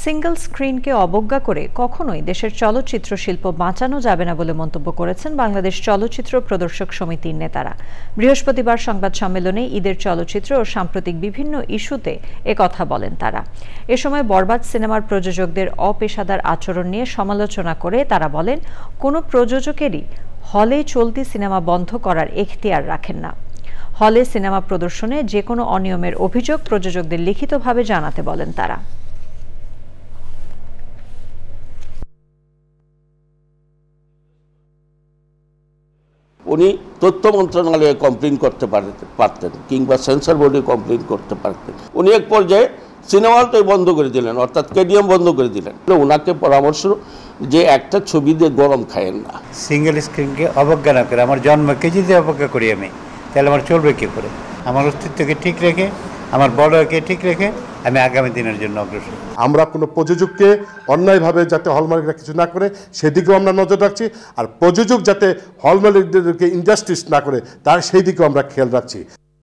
Single স্ক্রিনকে অবজ্ঞা করে কখনোই দেশের চলচ্চিত্র শিল্প বাঁচানো যাবে না বলে মন্তব্য করেছেন বাংলাদেশ চলচ্চিত্র প্রদর্শক সমিতির নেতারা। বৃহস্পতিবার সংবাদ সম্মেলনে ঈদের চলচ্চিত্র ও সাম্প্রতিক বিভিন্ন ইস্যুতে একথা বলেন তারা। এ সময় বরবাদ সিনেমার প্রযোজকদের অপেশাদার আচরণ নিয়ে সমালোচনা করে তারা বলেন, কোনো প্রযোজকেরই হলে চলতি সিনেমা বন্ধ করার এখতিয়ার রাখেন না। হলে সিনেমা প্রদর্শনে যে কোনো অনিয়মের অভিযোগ প্রযোজকদের লিখিতভাবে জানাতে বলেন তারা। উনি তথ্য মন্ত্রণালয়ে কমপ্লেন করতে পারতেন কিংবা সেন্সর বোর্ডে কমপ্লেন করতে পারতেন। উনি এক পর্যায়ে সিনেমা হলটাই বন্ধ করে দিলেন, অর্থাৎ কেডিএম বন্ধ করে দিলেন। ওনাকে পরামর্শ যে একটা ছবি দিয়ে গরম খায়েন না। সিঙ্গেল স্ক্রিনকে অবজ্ঞা না করে আমার জন্মকে যদি অবজ্ঞা করি আমি, তাহলে আমার চলবে কী করে? আমার অস্তিত্বকে ঠিক রেখে, আমার বড়কে ঠিক রেখে আমি আগামী দিনের জন্য অগ্রসর। আমরা কোনো প্রযোজককে অন্যায়ভাবে যাতে হলমার্করা কিছু না করে সেদিকেও আমরা নজর রাখছি, আর প্রযোজক যাতে হলমার্কদেরকে ইনজাস্টিস না করে তার সেই দিকেও আমরা খেয়াল রাখছি।